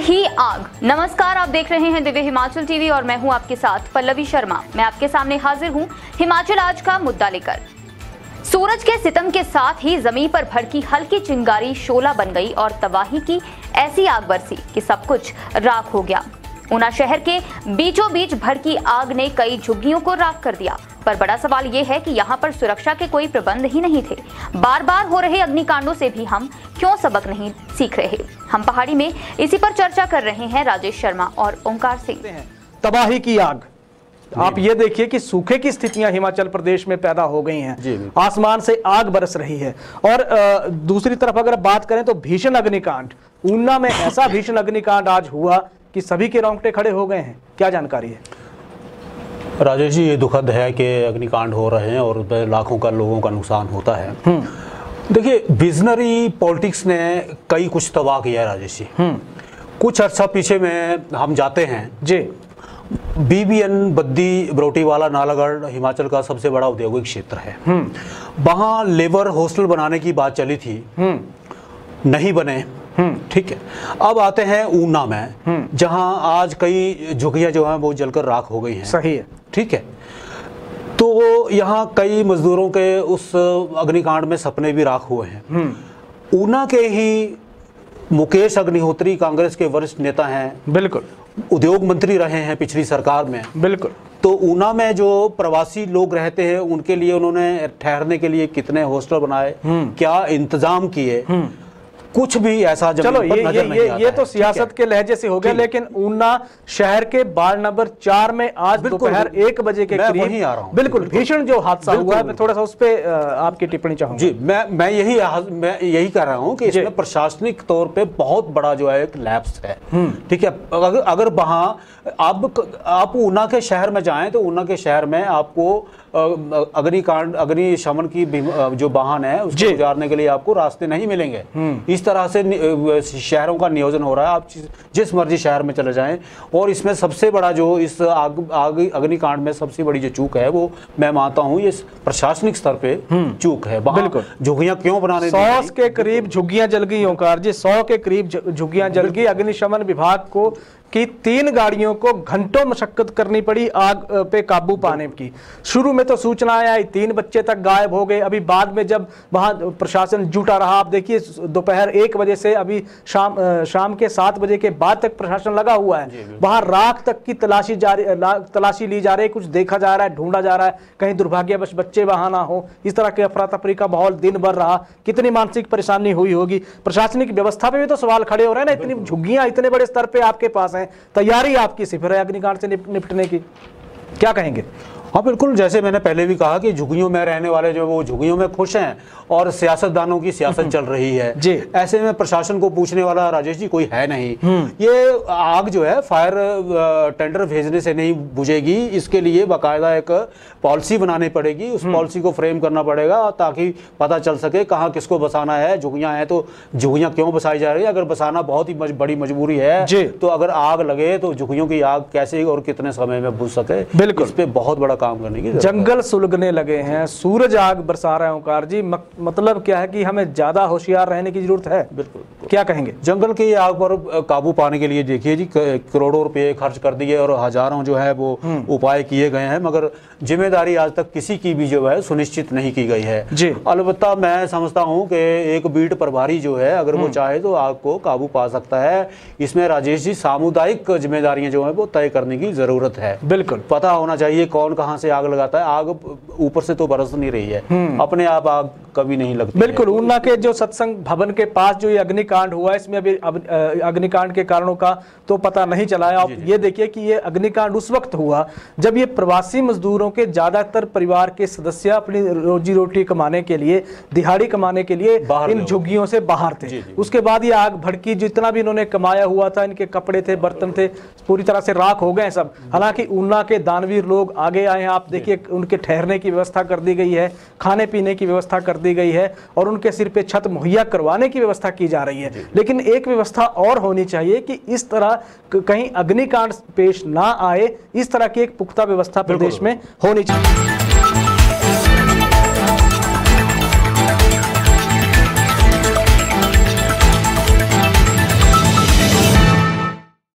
ही आग। नमस्कार, आप देख रहे हैं दिव्य हिमाचल टीवी और मैं हूं आपके साथ पल्लवी शर्मा। मैं आपके सामने हाजिर हूं हिमाचल आज का मुद्दा लेकर। सूरज के सितम के साथ ही जमीन पर भड़की हल्की चिंगारी शोला बन गई और तबाही की ऐसी आग बरसी कि सब कुछ राख हो गया। ऊना शहर के बीचों बीच भड़की आग ने कई झुग्गियों को राख कर दिया। पर बड़ा सवाल ये है कि यहाँ पर सुरक्षा के कोई प्रबंध ही नहीं थे। बार बार हो रहे अग्निकांडों से भी हम क्यों सबक नहीं सीख रहे? हम पहाड़ी में इसी पर चर्चा कर रहे हैं राजेश शर्मा और ओंकार सिंह। तबाही की आग, आप ये देखिए कि सूखे की स्थितियां हिमाचल प्रदेश में पैदा हो गई हैं। आसमान से आग बरस रही है। और दूसरी तरफ अगर बात करें तो भीषण अग्निकांड, ऊना में ऐसा भीषण अग्निकांड आज हुआ कि सभी के रोंगटे खड़े हो गए हैं। क्या जानकारी है राजेश जी? ये दुखद है कि अग्निकांड हो रहे हैं और लाखों का लोगों का नुकसान होता है। देखिए, विजनरी पॉलिटिक्स ने कई कुछ तबाह किया है राजेश जी। कुछ अर्सा पीछे में हम जाते हैं जी। BBN बद्दी बरोटीवाला नालागढ़ हिमाचल का सबसे बड़ा औद्योगिक क्षेत्र है। वहाँ लेबर हॉस्टल बनाने की बात चली थी, नहीं बने। ठीक है, अब आते हैं ऊना में जहां आज कई झुग्गियां जो हैं वो जलकर राख हो गई हैं। सही है, ठीक है। तो यहाँ कई मजदूरों के उस अग्निकांड में सपने भी राख हुए हैं। ऊना के ही मुकेश अग्निहोत्री कांग्रेस के वरिष्ठ नेता हैं, बिल्कुल उद्योग मंत्री रहे हैं पिछली सरकार में, बिल्कुल। तो ऊना में जो प्रवासी लोग रहते हैं उनके लिए उन्होंने ठहरने के लिए कितने हॉस्टल बनाए, क्या इंतजाम किए, कुछ भी ऐसा चलो ये तो सियासत के लहजे से हो गया। लेकिन ऊना शहर के वार्ड नंबर 4 में आज दोपहर 1 बजे के करीब बिल्कुल भीषण जो हादसा हुआ है, मैं थोड़ा सा उस पे आपकी टिप्पणी चाहूंगा जी। मैं यही कह रहा हूं कि इसमें प्रशासनिक तौर पे बहुत बड़ा जो है एक लैप्स है। ठीक है, अगर वहां आप ऊना के शहर में जाएं तो ऊना के शहर में आपको अग्निशमन की जो वाहन है उसको गुजारने के लिए आपको रास्ते नहीं मिलेंगे। इस तरह से शहरों का नियोजन हो रहा है। आप जिस मर्जी शहर में चले जाएं। और इसमें सबसे बड़ा जो इस अग्निकांड में सबसे बड़ी जो चूक है वो मैं मानता हूं ये प्रशासनिक स्तर पे चूक है। बिल्कुल, झुग्गियां क्यों बनाने 100 के करीब झुग्गियां जल गई ओंकार जी, 100 के करीब झुग्गियां जल गई। अग्निशमन विभाग को कि 3 गाड़ियों को घंटों मशक्कत करनी पड़ी आग पे काबू पाने की। शुरू में तो सूचनाएं आई, 3 बच्चे तक गायब हो गए। अभी बाद में जब वहां प्रशासन जुटा रहा, आप देखिए दोपहर 1 बजे से अभी शाम के 7 बजे के बाद तक प्रशासन लगा हुआ है। वहां राख तक की तलाशी ली जा रही है, कुछ देखा जा रहा है, ढूंढा जा रहा है, कहीं दुर्भाग्यवश बच्चे वहां ना हो। इस तरह के अफरा तफरी का माहौल दिन भर रहा। कितनी मानसिक परेशानी हुई होगी। प्रशासनिक व्यवस्था पे भी तो सवाल खड़े हो रहे हैं ना। इतनी झुग्गियां इतने बड़े स्तर पे आपके पास हैं, तैयारी आपकी सिफर है अग्निकांड से निपटने की, क्या कहेंगे? हाँ बिल्कुल, जैसे मैंने पहले भी कहा कि झुग्गियों में रहने वाले जो वो झुग्गियों में खुश हैं और सियासतदानों की सियासत चल रही है जी। ऐसे में प्रशासन को पूछने वाला राजेश जी कोई है नहीं। ये आग जो है फायर टेंडर भेजने से नहीं बुझेगी। इसके लिए बाकायदा एक पॉलिसी बनानी पड़ेगी। उस पॉलिसी को फ्रेम करना पड़ेगा ताकि पता चल सके कहाँ किसको बसाना है। झुग्गियां हैं तो झुग्गियां क्यों बसाई जा रही है? अगर बसाना बहुत ही बड़ी मजबूरी है तो अगर आग लगे तो झुग्गियों की आग कैसे और कितने समय में बुझ सके, बिल्कुल इस पे बहुत बड़ा काम करने की। जंगल सुलगने लगे हैं, सूरज आग बरसा रहा है ओंकार जी। मतलब क्या है कि हमें ज्यादा होशियार रहने की जरूरत है। बिल्कुल, क्या कहेंगे? जंगल की आग पर काबू पाने के लिए देखिए जी करोड़ों रुपए खर्च कर दिए और हजारों जो है वो उपाय किए गए हैं, मगर जिम्मेदारी आज तक किसी की भी जो है सुनिश्चित नहीं की गई है जी। अलबत्ता मैं समझता हूं कि एक बीट प्रभारी जो है अगर वो चाहे तो आग को काबू पा सकता है। इसमें राजेश जी सामुदायिक जिम्मेदारियां जो है वो तय करने की जरूरत है। बिल्कुल, पता होना चाहिए कौन कहां से आग लगाता है। आग ऊपर से तो बरस नहीं रही है, अपने आप आग कभी नहीं लगती। बिल्कुल, ऊना के जो सत्संग भवन के पास जो ये अग्निकांड हुआ, इसमें अभी अग्निकांड के कारणों का तो पता नहीं चला है। आप ये देखिए कि ये अग्निकांड उस वक्त हुआ जब ये प्रवासी मजदूरों के ज्यादातर परिवार के सदस्य अपनी रोजी रोटी कमाने के लिए, दिहाड़ी कमाने के लिए इन झुग्गियों से बाहर थे। उसके बाद ये आग भड़की, जितना भी इन्होंने कमाया हुआ था, इनके कपड़े थे, बर्तन थे, पूरी तरह से राख हो गए सब। हालांकि ऊना के दानवीर लोग आगे आए हैं। आप देखिए उनके ठहरने की व्यवस्था कर दी गई है, खाने पीने की व्यवस्था कर दी गई है और उनके सिर पे छत मुहैया करवाने की व्यवस्था की जा रही है। लेकिन एक व्यवस्था और होनी चाहिए कि इस तरह कहीं अग्निकांड पेश ना आए, इस तरह की एक पुख्ता व्यवस्था प्रदेश में होनी चाहिए।